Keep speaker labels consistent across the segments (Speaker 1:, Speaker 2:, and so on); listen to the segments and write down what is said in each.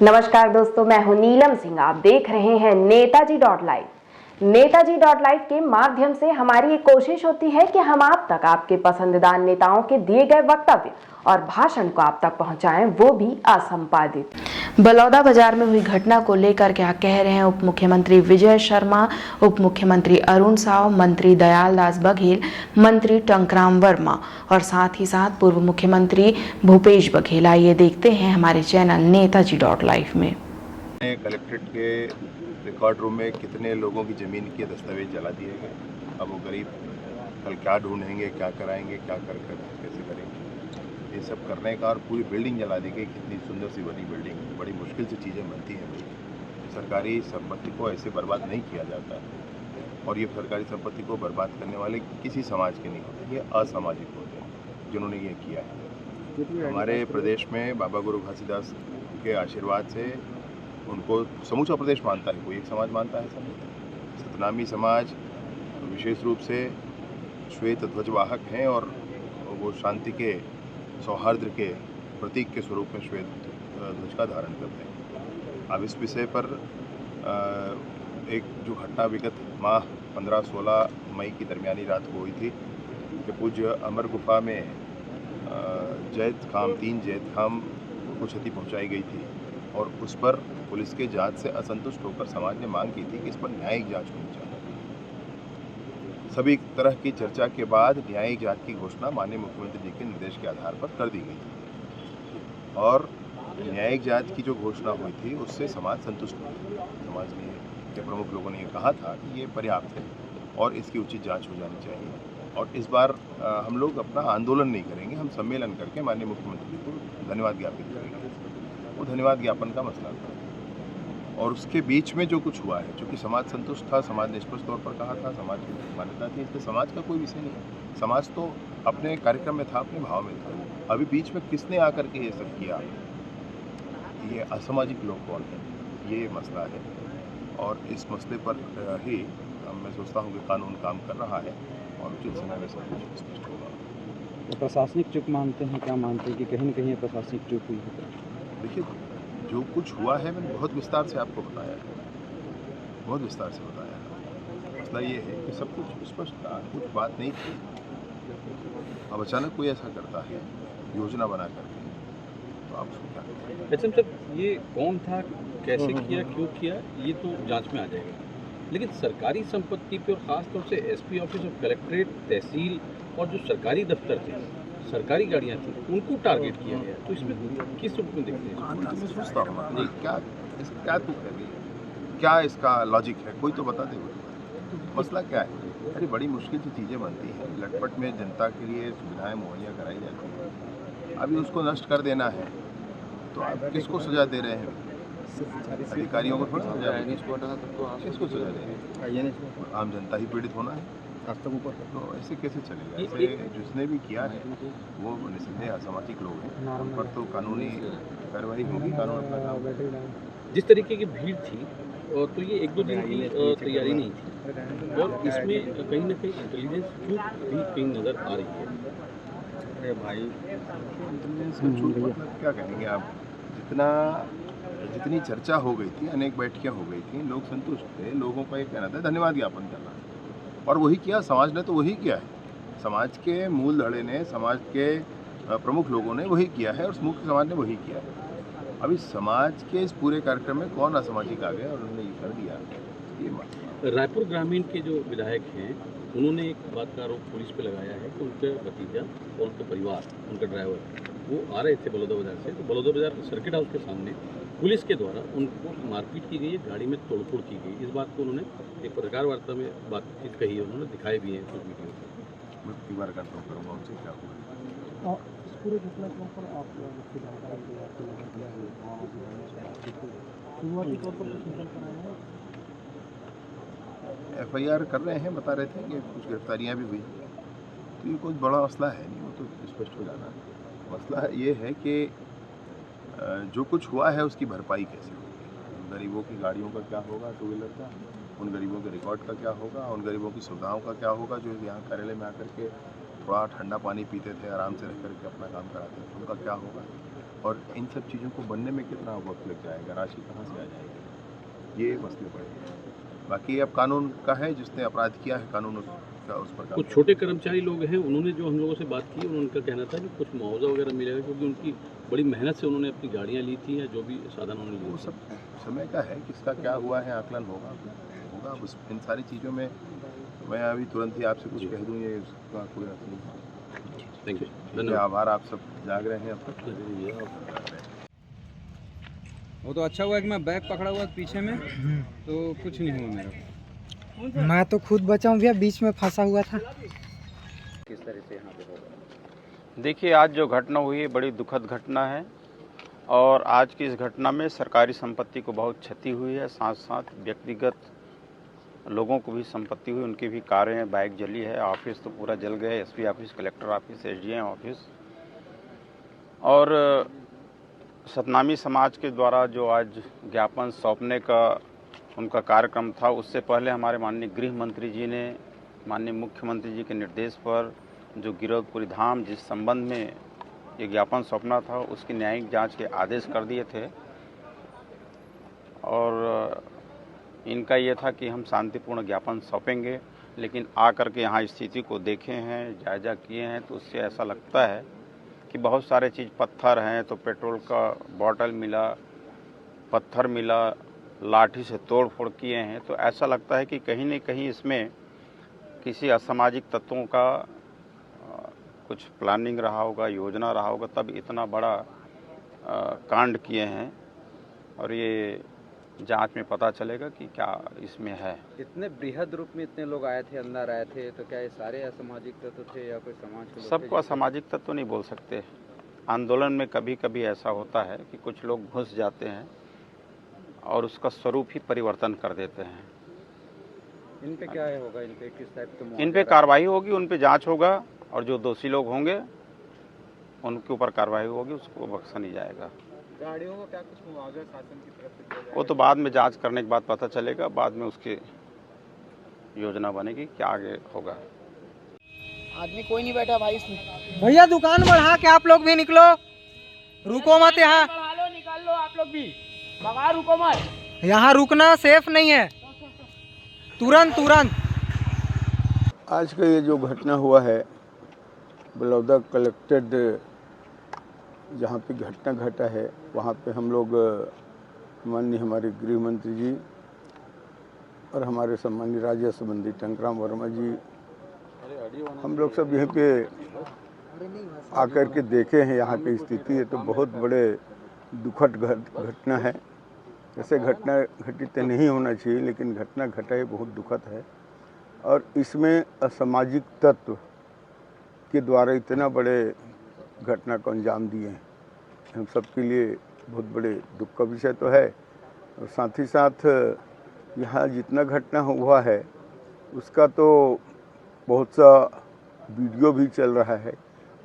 Speaker 1: नमस्कार दोस्तों, मैं हूं नीलम सिंह। आप देख रहे हैं Netaji dot live. Netaji dot live के माध्यम से हमारी एक कोशिश होती है कि हम आप तक आपके पसंदीदा नेताओं के दिए गए वक्तव्य और भाषण को आप तक पहुंचाएं, वो भी असंपादित। बलौदा बाजार में हुई घटना को लेकर क्या कह रहे हैं उप मुख्यमंत्री विजय शर्मा, उप मुख्यमंत्री अरुण साव, मंत्री दयाल दास बघेल, मंत्री टंकराम वर्मा और साथ ही साथ पूर्व मुख्यमंत्री भूपेश बघेल। आइए देखते हैं हमारे चैनल नेताजी डॉट लाइव में।
Speaker 2: कलेक्ट्रेट के रिकॉर्ड रूम में कितने लोगों की ज़मीन के दस्तावेज जला दिए गए। अब वो गरीब कल क्या ढूंढेंगे, क्या कराएंगे, क्या कर कैसे करेंगे, ये सब करने का। और पूरी बिल्डिंग जला दी गई। कितनी सुंदर सी बनी बिल्डिंग, बड़ी मुश्किल से चीज़ें बनती हैं भाई। सरकारी संपत्ति को ऐसे बर्बाद नहीं किया जाता है। और ये सरकारी संपत्ति को बर्बाद करने वाले किसी समाज के नहीं होते, ये असामाजिक होते हैं जिन्होंने ये किया है। हमारे प्रदेश में बाबा गुरु घासीदास के आशीर्वाद से उनको समूचा प्रदेश मानता है, कोई एक समाज मानता है ऐसा नहीं। सतनामी समाज विशेष रूप से श्वेत ध्वजवाहक हैं और वो शांति के, सौहार्द के प्रतीक के स्वरूप में श्वेत ध्वज का धारण करते हैं। अब इस विषय पर एक जो घटना विगत माह 15-16 मई की दरमियानी रात को हुई थी कि पूज्य अमर गुफा में तीन जैद खाम को क्षति पहुंचाई गई थी और उस पर पुलिस के जांच से असंतुष्ट होकर समाज ने मांग की थी कि इस पर न्यायिक जांच होनी चाहिए। सभी तरह की चर्चा के बाद न्यायिक जांच की घोषणा माननीय मुख्यमंत्री जी के निर्देश के आधार पर कर दी गई थी और न्यायिक जांच की जो घोषणा हुई थी उससे समाज संतुष्ट हुआ। समाज के प्रमुख लोगों ने ये कहा था कि ये पर्याप्त है और इसकी उचित जाँच हो जानी चाहिए। और इस बार हम लोग अपना आंदोलन नहीं करेंगे, हम सम्मेलन करके माननीय मुख्यमंत्री जी को धन्यवाद ज्ञापित करेंगे। वो धन्यवाद ज्ञापन का मसला था और उसके बीच में जो कुछ हुआ है, चूँकि समाज संतुष्ट था, समाज ने स्पष्ट तौर पर कहा था, समाज की मान्यता थी, इसलिए समाज का कोई विषय नहीं है। समाज तो अपने कार्यक्रम में था, अपने भाव में था। अभी बीच में किसने आकर के ये सब किया, ये असामाजिक लोग कौन है, ये मसला है। और इस मसले पर ही मैं सोचता हूँ कि कानून काम कर रहा है और उचित समय में सब कुछ स्पष्ट होगा।
Speaker 3: तो प्रशासनिक चूक मानते हैं, क्या मानते हैं कि कहीं न कहीं प्रशासनिक चूक हुई है?
Speaker 2: देखिए, जो कुछ हुआ है मैंने बहुत विस्तार से आपको बताया है, बहुत विस्तार से बताया है। मसला ये है कि सब कुछ स्पष्ट था, कुछ बात नहीं थी। अब अचानक कोई ऐसा करता है योजना बना करके, तो आप उसको क्या करें?
Speaker 4: एचएम साहब, ये कौन था, कैसे किया, क्यों किया, ये तो जांच में आ जाएगा। लेकिन सरकारी संपत्ति पे और ख़ास तौर से एसपी ऑफिस और कलेक्ट्रेट, तहसील और जो सरकारी दफ्तर थे, सरकारी गाड़ियाँ थी, उनको टारगेट किया गया। तो इसमें किस रूप में देखते हैं?
Speaker 2: मैं सोचता हूँ क्या तुक है, क्या इसका लॉजिक है, कोई तो बता दे। मसला क्या है? अरे बड़ी मुश्किल से चीज़ें बनती हैं, लटपट में जनता के लिए सुविधाएं मुहैया कराई जाती हैं। अभी उसको नष्ट कर देना है तो आप किसको सजा दे रहे हैं? अधिकारियों को थोड़ा सजा दे रहे हैं, किसको सजा दे रहे हैं? आम जनता ही पीड़ित होना है। तो ऐसे कैसे चलेगा? ऐसे जिसने भी किया है वो निस्संदेह असामाजिक लोग हैं, उन पर तो कानूनी कार्रवाई होगी, कानून अपना काम करेगा।
Speaker 4: जिस तरीके की भीड़ थी तो ये 1-2 दिन की तैयारी नहीं थी और इसमें कहीं ना कहीं इंटेलिजेंस चूक भी कहीं नज़र आ रही है।
Speaker 2: अरे भाई, मतलब क्या कहेंगे आप? जितनी चर्चा हो गई थी, अनेक बैठकें हो गई थी, लोग संतुष्ट थे, लोगों का ये कहना था धन्यवाद ज्ञापन करना, और वही किया। समाज ने तो वही किया है। समाज के मूल धड़े ने, समाज के प्रमुख लोगों ने वही किया है और मुख्य समाज ने वही किया है। अभी समाज के इस पूरे कार्यक्रम में कौन असामाजिक आ गया और उन्होंने ये कर दिया, ये मसला।
Speaker 4: रायपुर ग्रामीण के जो विधायक हैं, उन्होंने एक बात का आरोप पुलिस पे लगाया है कि उनका भतीजा और उनका परिवार, उनका ड्राइवर, वो आ रहे थे बलौदा बाजार से, तो बलौदा बाजार सर्किट हाउस के सामने पुलिस के द्वारा उनको मारपीट की गई है, गाड़ी में तोड़फोड़ की गई। इस बात को उन्होंने एक पत्रकार वार्ता में बातचीत कही है, उन्होंने दिखाए भी हैं कुछ वीडियो।
Speaker 2: मैं तीबार कंफर्म करूँगा उनसे क्या हुआ।
Speaker 3: इस पूरे घटनाक्रम पर आप शुरुआती तौर पर कुछ निकल कर आए हैं?
Speaker 2: FIR कर रहे हैं, बता रहे थे कि कुछ गिरफ्तारियाँ भी हुई। तो ये कोई बड़ा मसला है नहीं, वो तो स्पष्ट हो जाना है। मसला ये है कि जो कुछ हुआ है उसकी भरपाई कैसे होगी। गरीबों की गाड़ियों का क्या होगा, टू व्हीलर का, उन गरीबों के रिकॉर्ड का क्या होगा, उन गरीबों की सुविधाओं का क्या होगा जो यहाँ कार्यालय में आकर के थोड़ा ठंडा पानी पीते थे, आराम से रह करके अपना काम कराते थे, उनका क्या होगा। और इन सब चीज़ों को बनने में कितना वक्त लग जाएगा, राशि कहाँ से आ जाएगी, ये मसले पड़े हैं। बाकी अब कानून का है, जिसने अपराध किया है कानून उस पर
Speaker 4: कुछ छोटे कर्मचारी लोग हैं, उन्होंने जो हम लोगों से बात की, उनका कहना था कि कुछ मुआवजा वगैरह मिलेगा, क्योंकि उनकी बड़ी मेहनत से उन्होंने अपनी गाड़ियाँ ली थी या जो भी साधन उन्होंने लिए।
Speaker 2: वो सब समय का है, किसका क्या हुआ है आकलन होगा उस इन सारी चीज़ों में मैं अभी तुरंत ही आपसे कुछ कह दूँ, ये उसका कोई अर्थ नहीं।
Speaker 4: थैंक यू,
Speaker 2: धन्यवाद। आभार, आप सब जाग रहे हैं अब तक।
Speaker 3: वो तो अच्छा हुआ कि मैं बैग पकड़ा हुआ पीछे में, तो कुछ नहीं हुआ मेरा।
Speaker 5: मैं तो खुद बचा हूँ भैया, बीच में फंसा हुआ था।
Speaker 3: किस तरह से यहाँ पे होगा?
Speaker 6: देखिए, आज जो घटना हुई है बड़ी दुखद घटना है और आज की इस घटना में सरकारी संपत्ति को बहुत क्षति हुई है, साथ साथ व्यक्तिगत लोगों को भी संपत्ति हुई, उनकी भी कारें, बाइक जली है, ऑफिस तो पूरा जल गए, SP office, collector office, SDM office. और सतनामी समाज के द्वारा जो आज ज्ञापन सौंपने का उनका कार्यक्रम था, उससे पहले हमारे माननीय गृह मंत्री जी ने माननीय मुख्यमंत्री जी के निर्देश पर जो गिरौदपुरी धाम जिस संबंध में ये ज्ञापन सौंपना था, उसकी न्यायिक जांच के आदेश कर दिए थे। और इनका ये था कि हम शांतिपूर्ण ज्ञापन सौंपेंगे, लेकिन आकर के यहाँ स्थिति को देखे हैं, जायजा किए हैं, तो उससे ऐसा लगता है कि बहुत सारे चीज़, पत्थर हैं तो पेट्रोल का बॉटल मिला, पत्थर मिला, लाठी से तोड़ फोड़ किए हैं, तो ऐसा लगता है कि कहीं न कहीं इसमें किसी असामाजिक तत्वों का कुछ प्लानिंग रहा होगा, योजना रहा होगा, तब इतना बड़ा कांड किए हैं। और ये जांच में पता चलेगा कि क्या इसमें है।
Speaker 3: इतने बृहद रूप में इतने लोग आए थे, अंदर आए थे, तो क्या ये सारे असामाजिक तत्व थे या कोई समाज के लोग?
Speaker 6: सबको असामाजिक तत्व नहीं बोल सकते। आंदोलन में कभी कभी ऐसा होता है कि कुछ लोग घुस जाते हैं और उसका स्वरूप ही परिवर्तन कर देते हैं।
Speaker 3: इन पे क्या होगा? इन पे किस टाइप का?
Speaker 6: इन पे कार्रवाई होगी, उन पे जांच होगा और जो दोषी लोग होंगे उनके ऊपर कार्रवाई होगी, उसको बख्शा नहीं जाएगा।
Speaker 3: गाड़ियों को क्या कुछ मुआवजा शासन की तरफ से दिया जाएगा?
Speaker 6: वो तो बाद में जांच करने के बाद पता चलेगा, बाद में उसकी योजना बनेगी, क्या आगे होगा।
Speaker 5: आदमी कोई नहीं बैठा भाई इसमें। भैया दुकान बढ़ा के आप लोग भी निकलो, रुको मत यहाँ।
Speaker 7: निकाल लो आप लोग भी, बाहर रुको मत।
Speaker 5: यहाँ रुकना सेफ नहीं है, तुरंत तुरंत।
Speaker 8: आज का ये जो घटना हुआ है बलौदा कलेक्टेड, जहाँ पे घटना घटा है, वहाँ पे हम लोग माननीय हमारे गृह मंत्री जी और हमारे सम्मानीय राज्य मंत्री टंकराम वर्मा जी, हम लोग सब यहीं पे आकर के देखे हैं यहाँ की स्थिति है, तो बहुत बड़े दुखद घटना है। ऐसे घटना घटित नहीं होना चाहिए, लेकिन घटना घटा है, बहुत दुखद है। और इसमें असामाजिक तत्व के द्वारा इतना बड़े घटना को अंजाम दिए हैं, हम सबके लिए बहुत बड़े दुख का विषय तो है। और साथ ही साथ यहाँ जितना घटना हुआ है उसका तो बहुत सा वीडियो भी चल रहा है,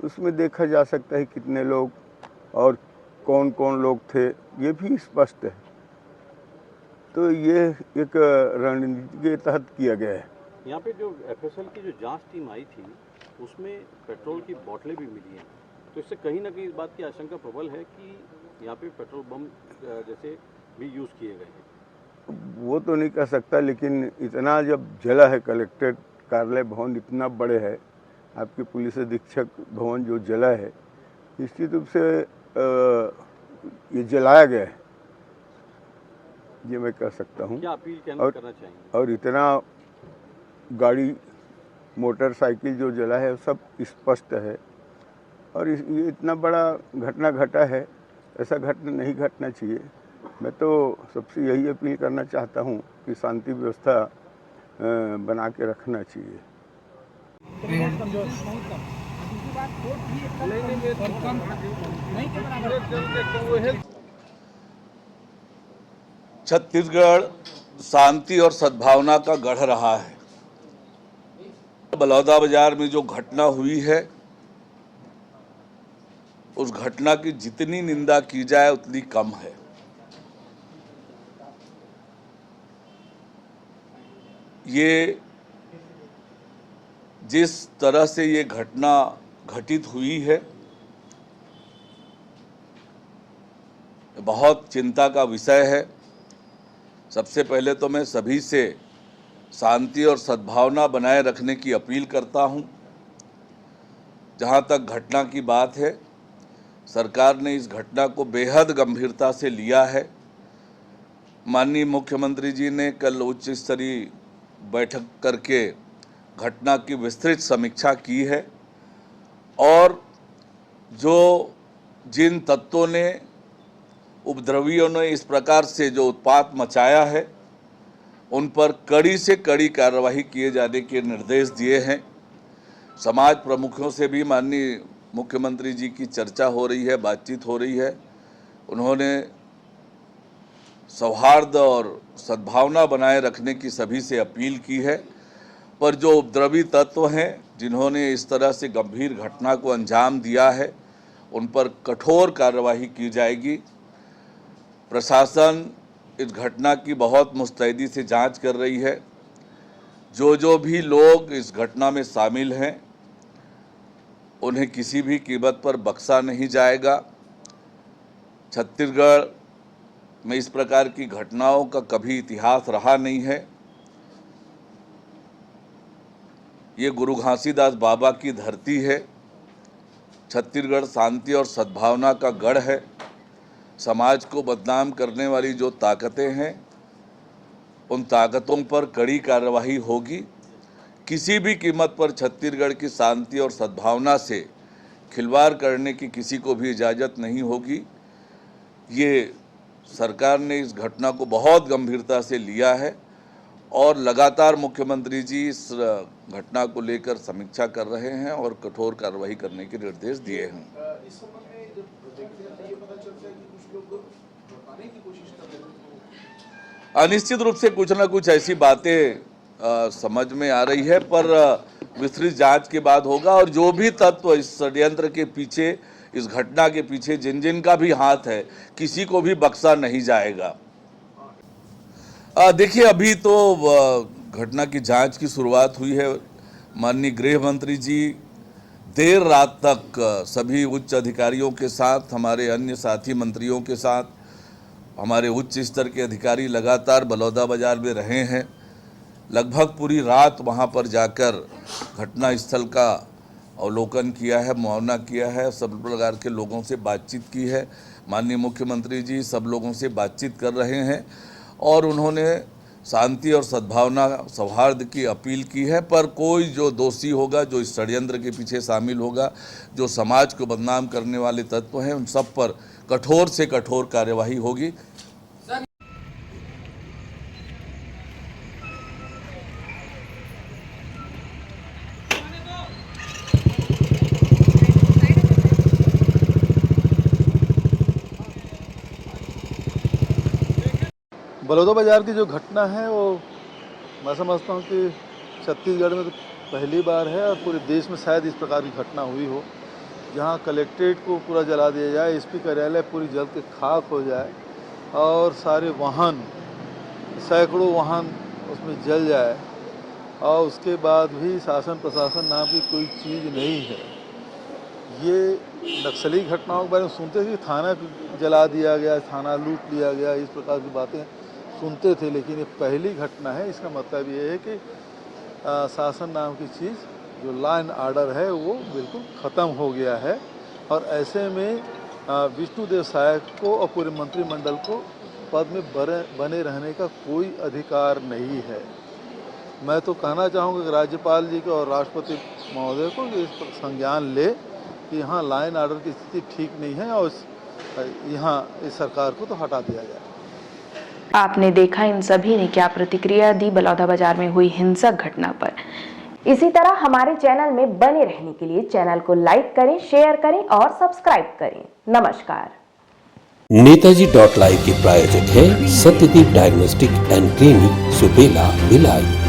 Speaker 8: उसमें देखा जा सकता है कितने लोग और कौन कौन लोग थे, ये भी स्पष्ट है। तो ये एक रणनीति के तहत किया गया है।
Speaker 4: यहाँ पे जो एफएसएल की जो जांच टीम आई थी, उसमें पेट्रोल की बोतलें भी मिली हैं, तो इससे कहीं ना कहीं इस बात की आशंका प्रबल है कि यहाँ पे पेट्रोल बम जैसे भी यूज़ किए गए हैं।
Speaker 8: वो तो नहीं कह सकता, लेकिन इतना जब जला है, कलेक्ट्रेट कार्यालय भवन इतना बड़े है, आपके पुलिस अधीक्षक भवन जो जला है, निश्चित रूप से ये जलाया गया है, ये मैं कह सकता हूँ।
Speaker 4: क्या अपील करना चाहेंगे?
Speaker 8: और इतना गाड़ी मोटरसाइकिल जो जला है सब स्पष्ट है। और ये इतना बड़ा घटना घटा है, ऐसा घटना नहीं घटना चाहिए। मैं तो सबसे यही अपील करना चाहता हूँ कि शांति व्यवस्था बना के रखना चाहिए।
Speaker 9: छत्तीसगढ़ शांति और सद्भावना का गढ़ रहा है। बलौदा बाजार में जो घटना हुई है, उस घटना की जितनी निंदा की जाए उतनी कम है। ये जिस तरह से ये घटना घटित हुई है, बहुत चिंता का विषय है। सबसे पहले तो मैं सभी से शांति और सद्भावना बनाए रखने की अपील करता हूं। जहां तक घटना की बात है, सरकार ने इस घटना को बेहद गंभीरता से लिया है। माननीय मुख्यमंत्री जी ने कल उच्च स्तरीय बैठक करके घटना की विस्तृत समीक्षा की है और जिन तत्वों ने, उपद्रवियों ने इस प्रकार से जो उत्पात मचाया है, उन पर कड़ी से कड़ी कार्रवाई किए जाने के निर्देश दिए हैं। समाज प्रमुखों से भी माननीय मुख्यमंत्री जी की चर्चा हो रही है, बातचीत हो रही है। उन्होंने सौहार्द और सद्भावना बनाए रखने की सभी से अपील की है, पर जो उपद्रवी तत्व हैं, जिन्होंने इस तरह से गंभीर घटना को अंजाम दिया है, उन पर कठोर कार्रवाई की जाएगी। प्रशासन इस घटना की बहुत मुस्तैदी से जांच कर रही है। जो भी लोग इस घटना में शामिल हैं, उन्हें किसी भी कीमत पर बख्शा नहीं जाएगा। छत्तीसगढ़ में इस प्रकार की घटनाओं का कभी इतिहास रहा नहीं है। ये गुरु घासीदास बाबा की धरती है। छत्तीसगढ़ शांति और सद्भावना का गढ़ है। समाज को बदनाम करने वाली जो ताकतें हैं, उन ताकतों पर कड़ी कार्रवाई होगी। किसी भी कीमत पर छत्तीसगढ़ की शांति और सद्भावना से खिलवाड़ करने की किसी को भी इजाज़त नहीं होगी। ये सरकार ने इस घटना को बहुत गंभीरता से लिया है और लगातार मुख्यमंत्री जी इस घटना को लेकर समीक्षा कर रहे हैं और कठोर कार्रवाई करने के निर्देश दिए हैं। निश्चित रूप से कुछ ना कुछ ऐसी बातें समझ में आ रही है, पर विस्तृत जांच के बाद होगा। और जो भी तत्व इस षड्यंत्र के पीछे, इस घटना के पीछे जिनका भी हाथ है, किसी को भी बख्शा नहीं जाएगा। देखिए, अभी तो घटना की जांच की शुरुआत हुई है। माननीय गृह मंत्री जी देर रात तक सभी उच्च अधिकारियों के साथ, हमारे अन्य साथी मंत्रियों के साथ, हमारे उच्च स्तर के अधिकारी लगातार बलौदाबाजार में रहे हैं। लगभग पूरी रात वहां पर जाकर घटना स्थल का अवलोकन किया है, मुआयना किया है, सब प्रकार के लोगों से बातचीत की है। माननीय मुख्यमंत्री जी सब लोगों से बातचीत कर रहे हैं और उन्होंने शांति और सद्भावना, सौहार्द की अपील की है। पर कोई जो दोषी होगा, जो इस षड्यंत्र के पीछे शामिल होगा, जो समाज को बदनाम करने वाले तत्व हैं, उन सब पर कठोर से कठोर कार्यवाही होगी।
Speaker 10: बलौदाबाजार की जो घटना है वो मैं समझता हूँ कि छत्तीसगढ़ में तो पहली बार है और पूरे देश में शायद इस प्रकार की घटना हुई हो, जहाँ कलेक्ट्रेट को पूरा जला दिया जाए, एसपी कार्यालय पूरी जल के खाक हो जाए और सारे वाहन, सैकड़ों वाहन उसमें जल जाए और उसके बाद भी शासन प्रशासन नाम की कोई चीज़ नहीं है। ये नक्सली घटनाओं के बारे में सुनते थे, थाना जला दिया गया, थाना लूट लिया गया, इस प्रकार की बातें सुनते थे, लेकिन ये पहली घटना है। इसका मतलब ये है कि शासन नाम की चीज़, जो लॉ एंड ऑर्डर है, वो बिल्कुल ख़त्म हो गया है। और ऐसे में विष्णुदेव साय को और पूरे मंत्रिमंडल को पद में बने रहने का कोई अधिकार नहीं है। मैं तो कहना चाहूँगा कि राज्यपाल जी को और राष्ट्रपति महोदय को इस पर संज्ञान ले कि यहाँ लॉ एंड ऑर्डर की स्थिति ठीक नहीं है और यहाँ इस सरकार को तो हटा दिया जाए।
Speaker 1: आपने देखा इन सभी ने क्या प्रतिक्रिया दी बलौदाबाजार में हुई हिंसक घटना पर। इसी तरह हमारे चैनल में बने रहने के लिए चैनल को लाइक करें, शेयर करें और सब्सक्राइब करें। नमस्कार।
Speaker 11: नेताजी.live के प्रायोजक है Satyadeep diagnostic and clinic, Supela, Bhilai.